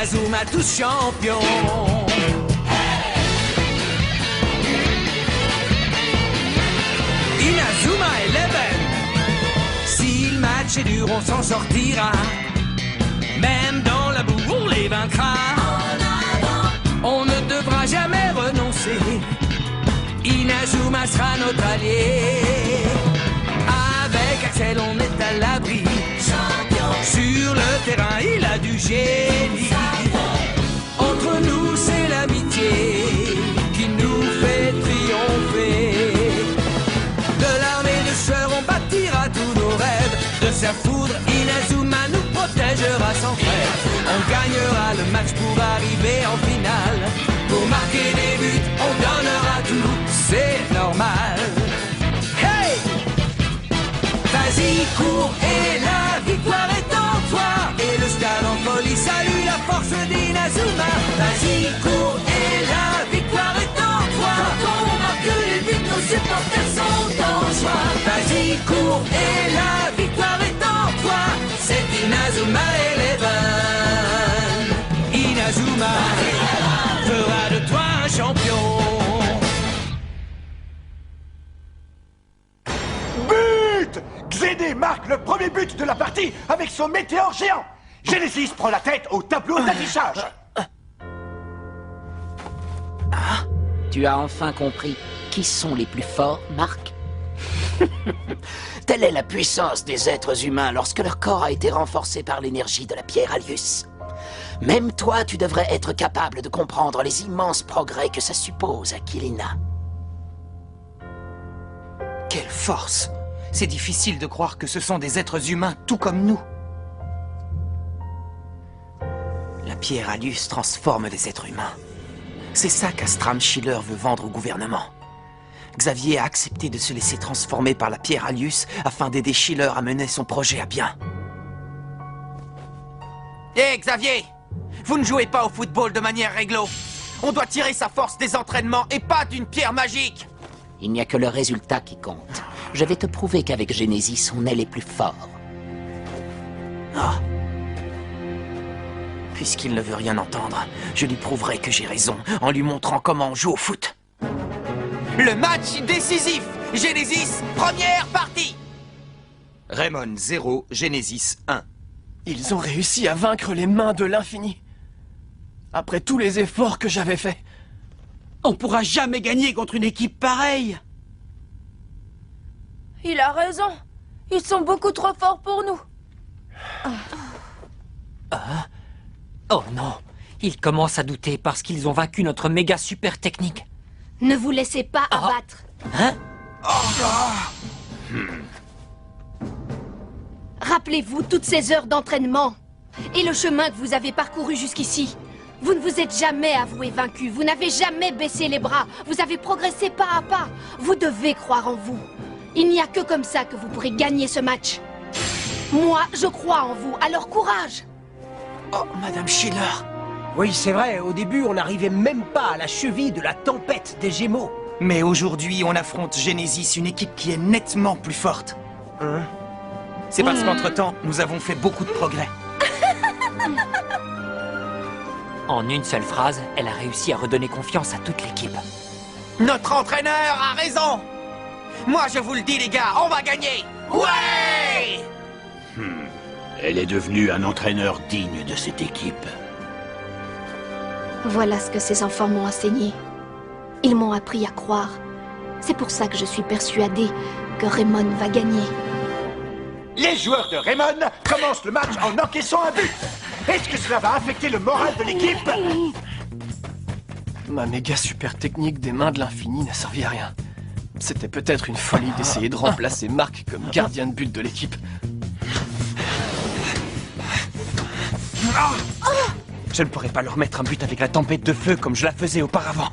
Inazuma tous champions. Inazuma Eleven. Si le match est dur, on s'en sortira. Même dans la boue, on les vaincra. On ne devra jamais renoncer. Inazuma sera notre allié. Avec Axel, on est à l'abri. Sur le terrain, il a du génie. Entre nous, c'est l'amitié qui nous fait triompher. De l'armée de sœurs, on bâtira tous nos rêves. De sa foudre, Inazuma nous protégera sans frère. On gagnera le match pour arriver en finale. Pour marquer des buts, on donnera tout, c'est normal. Hey! Vas-y, cours et la victoire est en toi. Et le stade en folie salue la force d'Inazuma. Vas-y, cours et la victoire est en toi. Quand on marque les buts, nos supporters sont en joie. Vas-y, cours et la victoire est en toi. C'est Inazuma Eleven. Inazuma fera de toi un champion. But! Xéné marque le premier but de la partie avec son météore géant. Genesis prend la tête au tableau d'affichage. Ah, tu as enfin compris qui sont les plus forts, Marc? Telle est la puissance des êtres humains lorsque leur corps a été renforcé par l'énergie de la pierre Alius. Même toi, tu devrais être capable de comprendre les immenses progrès que ça suppose, Aquilina. Quelle force! C'est difficile de croire que ce sont des êtres humains tout comme nous. La pierre Alius transforme les êtres humains. C'est ça qu'Astram Schiller veut vendre au gouvernement. Xavier a accepté de se laisser transformer par la pierre Alius afin d'aider Schiller à mener son projet à bien. Hé, Xavier! Vous ne jouez pas au football de manière réglo. On doit tirer sa force des entraînements et pas d'une pierre magique. Il n'y a que le résultat qui compte. Je vais te prouver qu'avec Genesis, on est les plus forts. Ah. Puisqu'il ne veut rien entendre, je lui prouverai que j'ai raison en lui montrant comment on joue au foot. Le match décisif! Genesis, première partie! Raymond 0, Genesis 1. Ils ont réussi à vaincre les mains de l'infini. Après tous les efforts que j'avais faits. On pourra jamais gagner contre une équipe pareille. Il a raison. Ils sont beaucoup trop forts pour nous. Oh non, ils commencent à douter parce qu'ils ont vaincu notre méga super technique. Ne vous laissez pas abattre. Hein? Rappelez-vous toutes ces heures d'entraînement et le chemin que vous avez parcouru jusqu'ici. Vous ne vous êtes jamais avoué vaincu, vous n'avez jamais baissé les bras, vous avez progressé pas à pas. Vous devez croire en vous. Il n'y a que comme ça que vous pourrez gagner ce match. Moi, je crois en vous, alors courage! Oh, Madame Schiller. Oui, c'est vrai, au début, on n'arrivait même pas à la cheville de la tempête des Gémeaux. Mais aujourd'hui, on affronte Genesis, une équipe qui est nettement plus forte. C'est parce qu'entre-temps, nous avons fait beaucoup de progrès. En une seule phrase, elle a réussi à redonner confiance à toute l'équipe. Notre entraîneur a raison! Moi, je vous le dis, les gars, on va gagner! Ouais! Elle est devenue un entraîneur digne de cette équipe. Voilà ce que ces enfants m'ont enseigné. Ils m'ont appris à croire. C'est pour ça que je suis persuadée que Raymond va gagner. Les joueurs de Raymond commencent le match en encaissant un but. Est-ce que cela va affecter le moral de l'équipe? Ma méga super technique des mains de l'infini n'a servi à rien. C'était peut-être une folie d'essayer de remplacer Marc comme gardien de but de l'équipe. Je ne pourrais pas leur mettre un but avec la tempête de feu comme je la faisais auparavant.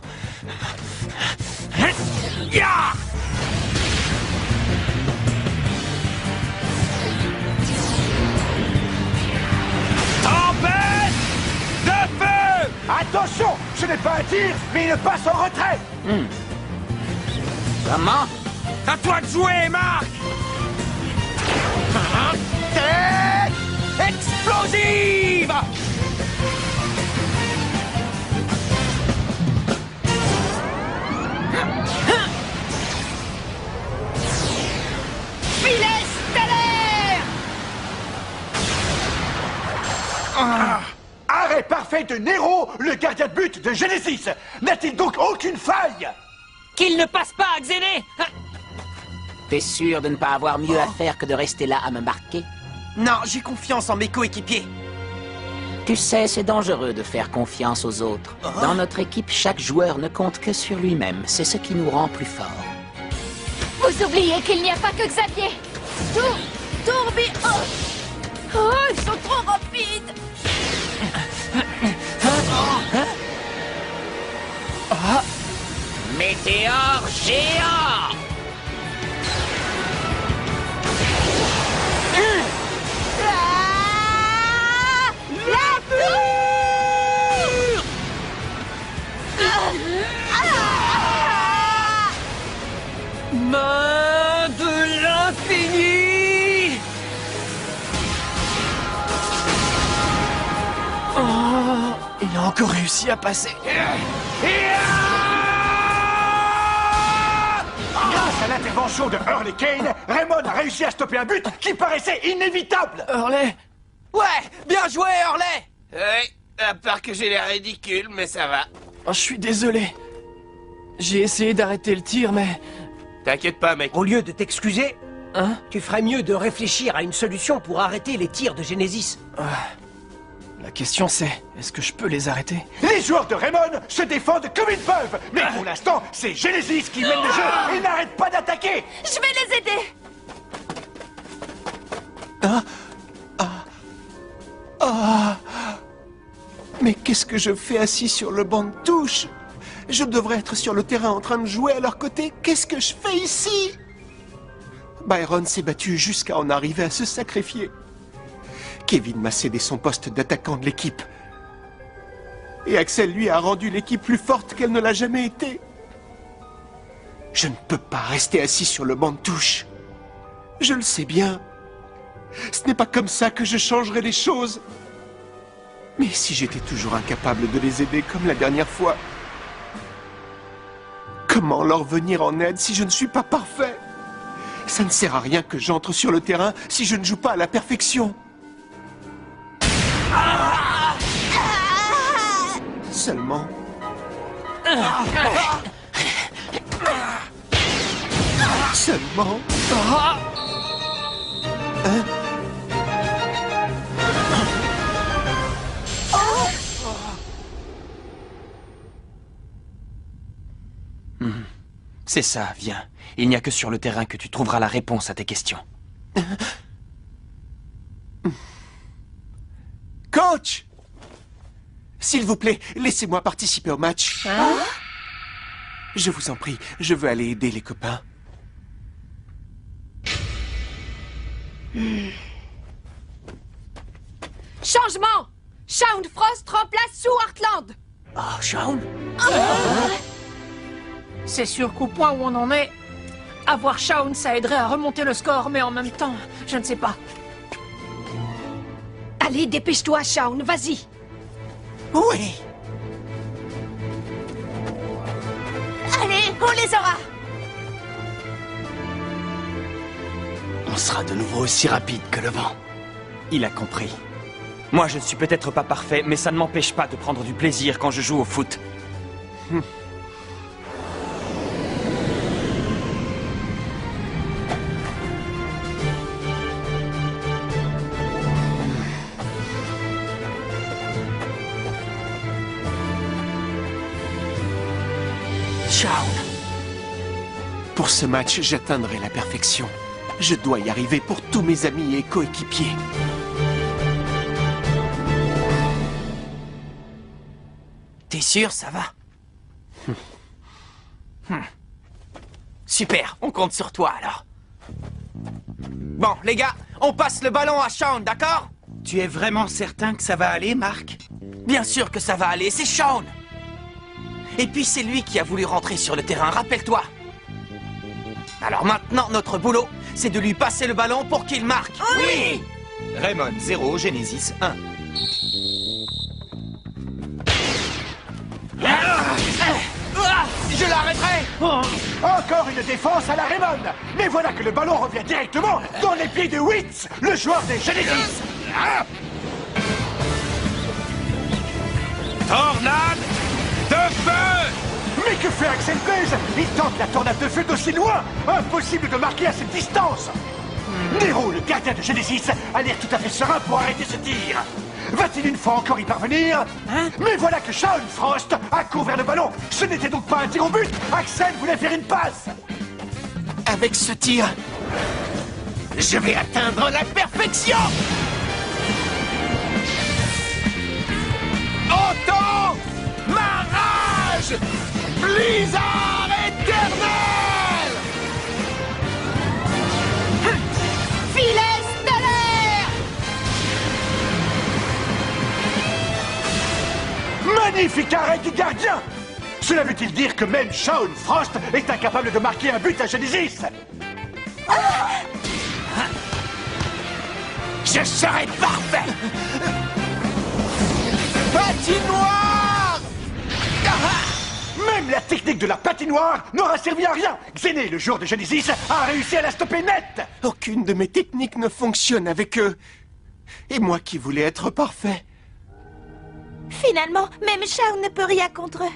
Tempête de feu! Attention, ce n'est pas un tir, mais une passe en retrait. Comment? À toi de jouer, Marc! Tête explosive! Arrêt parfait de Nero, le gardien de but de Genesis. N'a-t-il donc aucune faille? Qu'il ne passe pas, Xéné! T'es sûr de ne pas avoir mieux à faire que de rester là à me marquer? Non, j'ai confiance en mes coéquipiers. Tu sais, c'est dangereux de faire confiance aux autres. Dans notre équipe, chaque joueur ne compte que sur lui-même. C'est ce qui nous rend plus forts. Vous oubliez qu'il n'y a pas que Xavier. Tourbillon. Oh, ils sont trop rapides. Météore géant! La tour! Main de l'infini! Oh, il a encore réussi à passer. Grâce à l'intervention de Hurley Kane, Raymond a réussi à stopper un but qui paraissait inévitable. Hurley! Ouais, bien joué, Hurley! Oui, à part que j'ai l'air ridicule, mais ça va. Oh, je suis désolé. J'ai essayé d'arrêter le tir, mais... T'inquiète pas, mec. Au lieu de t'excuser, Hein? tu ferais mieux de réfléchir à une solution pour arrêter les tirs de Genesis. La question c'est, est-ce que je peux les arrêter? Les joueurs de Raymond se défendent comme ils peuvent. Mais pour l'instant, c'est Genesis qui mène le jeu et n'arrête pas d'attaquer. Je vais les aider. Mais qu'est-ce que je fais assis sur le banc de touche? Je devrais être sur le terrain en train de jouer à leur côté. Qu'est-ce que je fais ici? Byron s'est battu jusqu'à en arriver à se sacrifier. Kevin m'a cédé son poste d'attaquant de l'équipe. Et Axel, lui, a rendu l'équipe plus forte qu'elle ne l'a jamais été. Je ne peux pas rester assis sur le banc de touche. Je le sais bien. Ce n'est pas comme ça que je changerai les choses. Mais si j'étais toujours incapable de les aider comme la dernière fois, comment leur venir en aide si je ne suis pas parfait? Ça ne sert à rien que j'entre sur le terrain si je ne joue pas à la perfection. Seulement... Seulement... Hein? C'est ça, viens. Il n'y a que sur le terrain que tu trouveras la réponse à tes questions. Coach! S'il vous plaît, laissez-moi participer au match. Je vous en prie, je veux aller aider les copains. Changement. Shaun Frost remplace Sue Heartland. Ah, Shaun? C'est sûr qu'au point où on en est, avoir Shaun, ça aiderait à remonter le score, mais en même temps, je ne sais pas. Allez, dépêche-toi, Shaun, vas-y. Oui! Allez, on les aura. On sera de nouveau aussi rapide que le vent. Il a compris. Moi, je ne suis peut-être pas parfait, mais ça ne m'empêche pas de prendre du plaisir quand je joue au foot. Shaun. Pour ce match, j'atteindrai la perfection. Je dois y arriver pour tous mes amis et coéquipiers. T'es sûr, ça va? Super, on compte sur toi alors. Bon, les gars, on passe le ballon à Shaun, d'accord? Tu es vraiment certain que ça va aller, Marc? Bien sûr que ça va aller, c'est Shaun. Et puis c'est lui qui a voulu rentrer sur le terrain, rappelle-toi. Alors maintenant, notre boulot, c'est de lui passer le ballon pour qu'il marque. Oui! Raymond 0, Genesis 1. Je l'arrêterai! Encore une défense à la Raymond. Mais voilà que le ballon revient directement dans les pieds de Witz, le joueur des Genesis. Tornade de feu! Mais que fait Axel Blaze? Il tente la tornade de feu d'aussi loin! Impossible de marquer à cette distance! Nero, le gardien de Genesis, a l'air tout à fait serein pour arrêter ce tir. Va-t-il une fois encore y parvenir? Mais voilà que Shaun Frost accourt vers le ballon. Ce n'était donc pas un tir au but. Axel voulait faire une passe. Avec ce tir, je vais atteindre la perfection! Autant ma rage! Blizzard éternel! Filet stellaire! Magnifique arrêt du gardien! Cela veut-il dire que même Shaun Frost est incapable de marquer un but à Genesis? Je serai parfait! Patinoire! Même la technique de la patinoire n'aura servi à rien. Xené, le joueur de Genesis, a réussi à la stopper net. Aucune de mes techniques ne fonctionne avec eux. Et moi qui voulais être parfait. Finalement, même Shaun ne peut rien contre eux.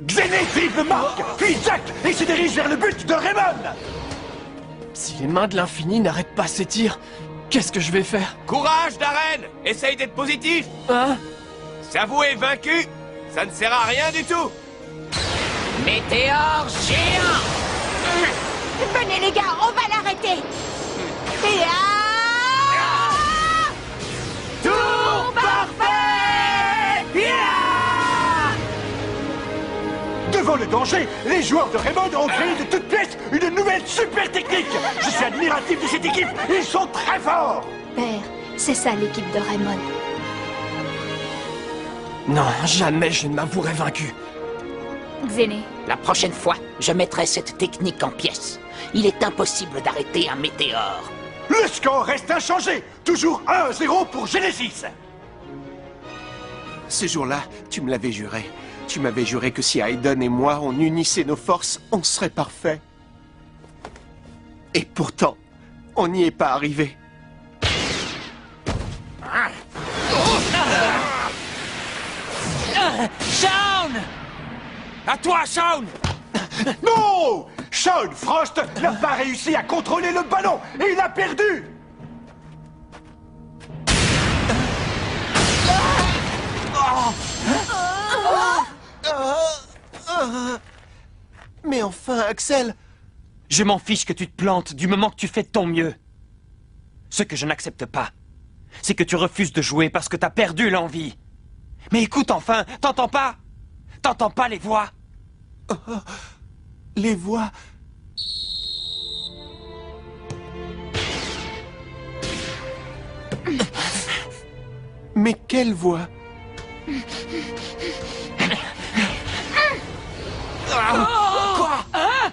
Xené dribble Mark, puis Jack, et se dirige vers le but de Raymond. Si les mains de l'infini n'arrêtent pas ces tirs, qu'est-ce que je vais faire? Courage, Darren! Essaye d'être positif! Hein? S'avouer vaincu, ça ne sert à rien du tout! Météore géant! Venez les gars, on va l'arrêter. Tour parfait! Devant le danger, les joueurs de Raymond ont créé de toutes pièces une nouvelle super technique. Je suis admiratif de cette équipe, ils sont très forts. Père, c'est ça l'équipe de Raymond. Non, jamais je ne m'avouerai vaincu. Xené. La prochaine fois, je mettrai cette technique en pièces. Il est impossible d'arrêter un météore. Le score reste inchangé, toujours 1-0 pour Genesis. Ce jour-là, tu me l'avais juré. Tu m'avais juré que si Aiden et moi, on unissait nos forces, on serait parfait. Et pourtant, on n'y est pas arrivé. Shaun! À toi, Shaun! Non! Shaun Frost n'a pas réussi à contrôler le ballon et il a perdu! Mais enfin, Axel... Je m'en fiche que tu te plantes du moment que tu fais de ton mieux. Ce que je n'accepte pas, c'est que tu refuses de jouer parce que t'as perdu l'envie. Mais écoute enfin, t'entends pas? T'entends pas les voix? Les voix... Mais quelle voix? Quoi? Hein?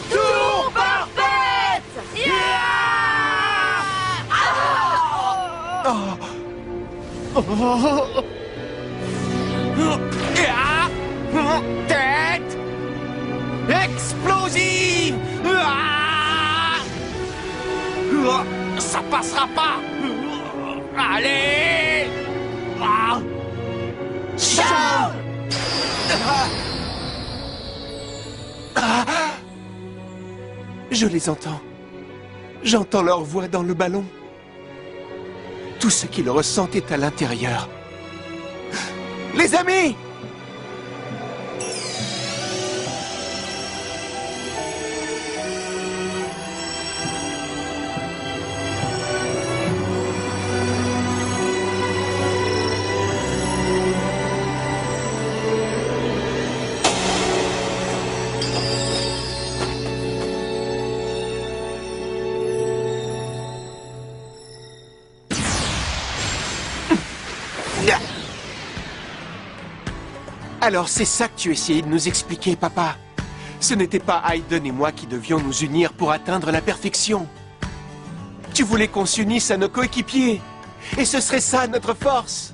Tour parfaite! Tête explosive! Ça passera pas! Allez! Shaun! Je les entends. J'entends leur voix dans le ballon. Tout ce qu'ils ressentent est à l'intérieur. Les amis! Alors c'est ça que tu essayais de nous expliquer, papa. Ce n'était pas Aiden et moi qui devions nous unir pour atteindre la perfection. Tu voulais qu'on s'unisse à nos coéquipiers. Et ce serait ça notre force.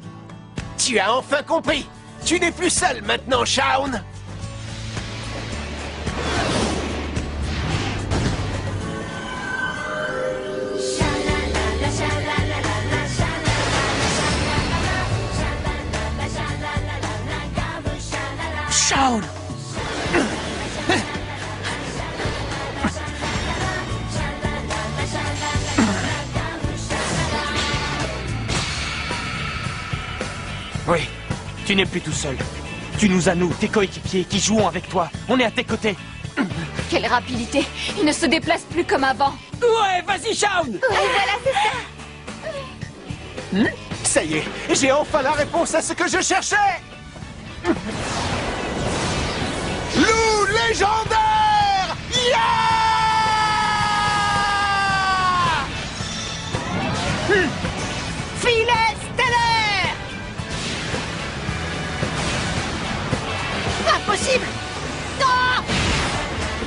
Tu as enfin compris. Tu n'es plus seul maintenant, Shaun. Shaun! Oui, tu n'es plus tout seul. Tu nous as, nous, tes coéquipiers, qui jouons avec toi. On est à tes côtés. Quelle rapidité! Il ne se déplace plus comme avant. Ouais, vas-y, Shaun! Oui, voilà, c'est ça. Ça y est, j'ai enfin la réponse à ce que je cherchais. Loup légendaire! Filet stellaire! Impossible!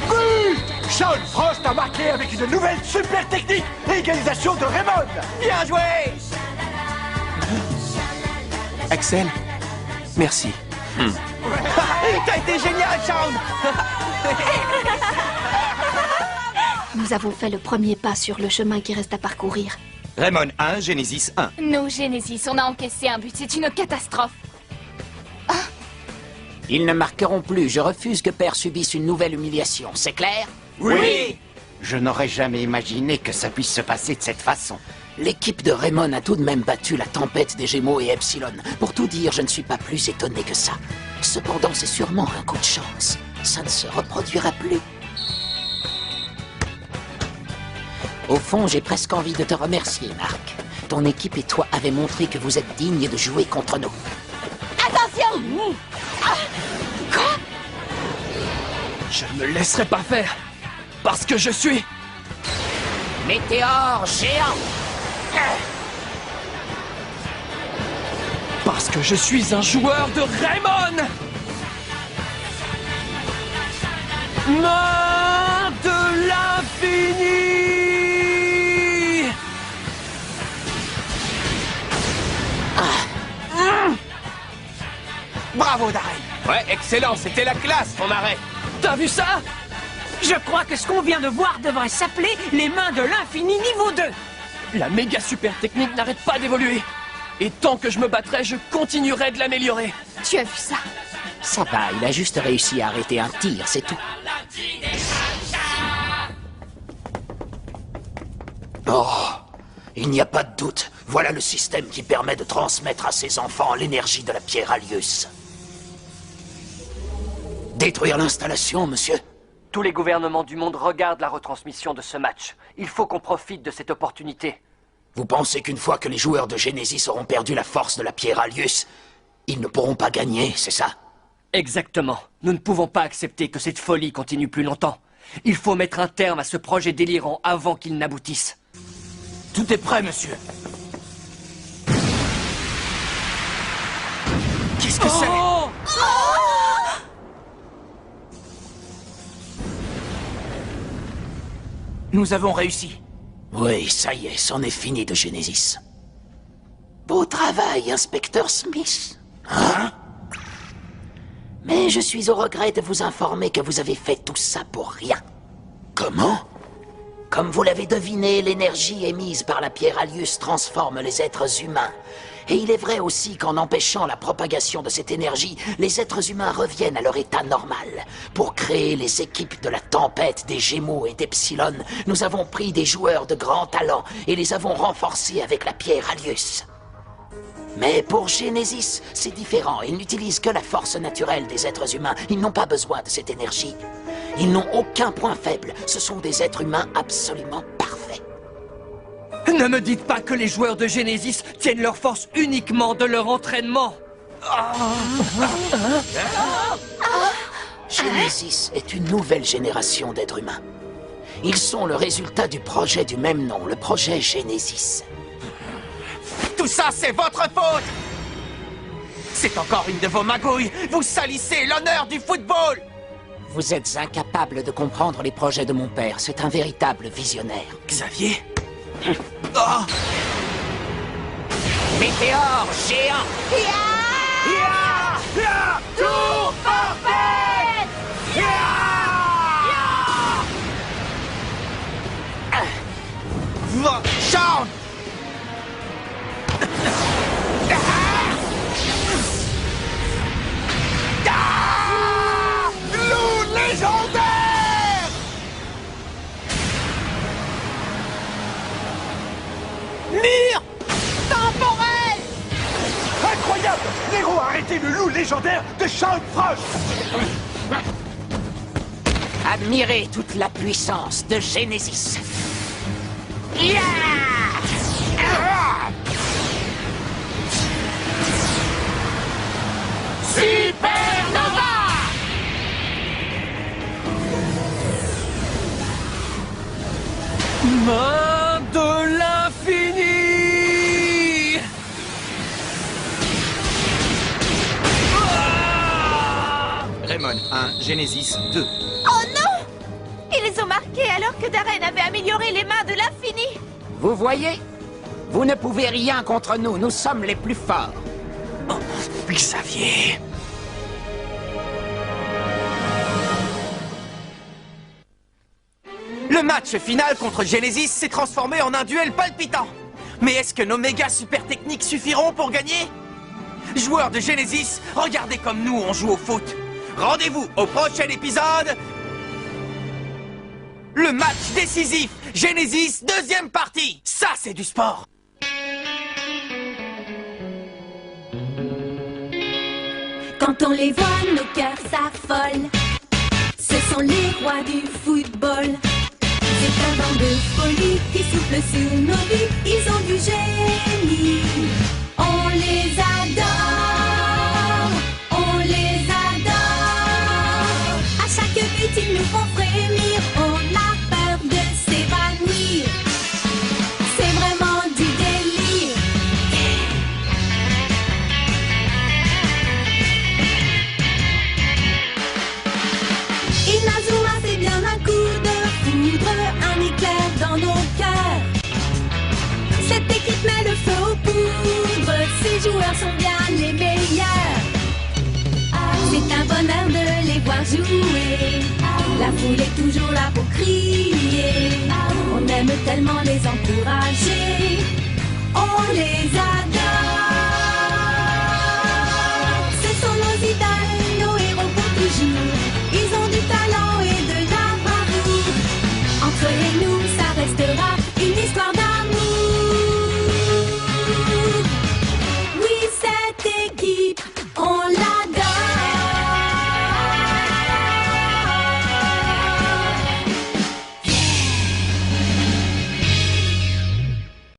Oui! Shaun Frost a marqué avec une nouvelle super technique! Égalisation de Raymond! Bien joué! Axel, merci. T'as été génial, Shaun! Nous avons fait le premier pas sur le chemin qui reste à parcourir. Raymond 1, Genesis 1. Nous, Genesis, on a encaissé un but. C'est une catastrophe. Ils ne marqueront plus. Je refuse que Père subisse une nouvelle humiliation. C'est clair? Oui! Je n'aurais jamais imaginé que ça puisse se passer de cette façon. L'équipe de Raymond a tout de même battu la tempête des Gémeaux et Epsilon. Pour tout dire, je ne suis pas plus étonné que ça. Cependant, c'est sûrement un coup de chance. Ça ne se reproduira plus. Au fond, j'ai presque envie de te remercier, Marc. Ton équipe et toi avez montré que vous êtes dignes de jouer contre nous. Attention! Quoi? Je ne me laisserai pas faire. Parce que je suis... Météore géant! Parce que je suis un joueur de Raymond! Main de l'infini! Bravo, Daryl! Ouais, excellent, c'était la classe, ton arrêt. T'as vu ça? Je crois que ce qu'on vient de voir devrait s'appeler les mains de l'infini niveau 2. La méga super technique n'arrête pas d'évoluer. Et tant que je me battrai, je continuerai de l'améliorer. Tu as vu ça? Ça va, il a juste réussi à arrêter un tir, c'est tout. Oh, il n'y a pas de doute. Voilà le système qui permet de transmettre à ses enfants l'énergie de la pierre Alius. Détruire l'installation, monsieur? Tous les gouvernements du monde regardent la retransmission de ce match. Il faut qu'on profite de cette opportunité. Vous pensez qu'une fois que les joueurs de Genesis auront perdu la force de la pierre Alius, ils ne pourront pas gagner, c'est ça? Exactement. Nous ne pouvons pas accepter que cette folie continue plus longtemps. Il faut mettre un terme à ce projet délirant avant qu'il n'aboutisse. Tout est prêt, monsieur. Qu'est-ce que c'est? Nous avons réussi. Oui, ça y est, c'en est fini de Genesis. Beau travail, inspecteur Smith. Hein? Mais je suis au regret de vous informer que vous avez fait tout ça pour rien. Comment? Comme vous l'avez deviné, l'énergie émise par la pierre Alius transforme les êtres humains. Et il est vrai aussi qu'en empêchant la propagation de cette énergie, les êtres humains reviennent à leur état normal. Pour créer les équipes de la tempête, des Gémeaux et d'Epsilon, nous avons pris des joueurs de grand talent et les avons renforcés avec la pierre Alius. Mais pour Genesis, c'est différent. Ils n'utilisent que la force naturelle des êtres humains. Ils n'ont pas besoin de cette énergie. Ils n'ont aucun point faible. Ce sont des êtres humains absolument parfaits. Ne me dites pas que les joueurs de Genesis tiennent leur force uniquement de leur entraînement. Genesis est une nouvelle génération d'êtres humains. Ils sont le résultat du projet du même nom, le projet Genesis. Tout ça, c'est votre faute! C'est encore une de vos magouilles! Vous salissez l'honneur du football! Vous êtes incapable de comprendre les projets de mon père. C'est un véritable visionnaire. Xavier? Météore géant! Tour parfait! Shaun! faut arrêter le loup légendaire de Shaun Frost. Admirez toute la puissance de Genesis. Supernova! Main de l'infini! Raymond 1, Genesis 2. Oh non! Ils les ont marqués alors que Darren avait amélioré les mains de l'infini. Vous voyez? Vous ne pouvez rien contre nous, nous sommes les plus forts. Oh, Xavier... Le match final contre Genesis s'est transformé en un duel palpitant. Mais est-ce que nos méga super techniques suffiront pour gagner? Joueurs de Genesis, regardez comme nous on joue au foot. Rendez-vous au prochain épisode. Le match décisif, Genesis, deuxième partie. Ça, c'est du sport. Quand on les voit, nos cœurs s'affolent. Ce sont les rois du football. C'est un vent de folie qui souffle sur nos vies. Ils ont du génie. On les adore. On les adore. À chaque but, ils nous font frémir. On a peur de s'évanouir. C'est vraiment du délire. Inazuma, c'est bien un coup de foudre, un éclair dans nos cœurs. Cette équipe met le feu aux poudres, ces joueurs sont bien les meilleurs. C'est un bonheur de les voir jouer, la foule est toujours là pour crier. On aime tellement les encourager, on les adore.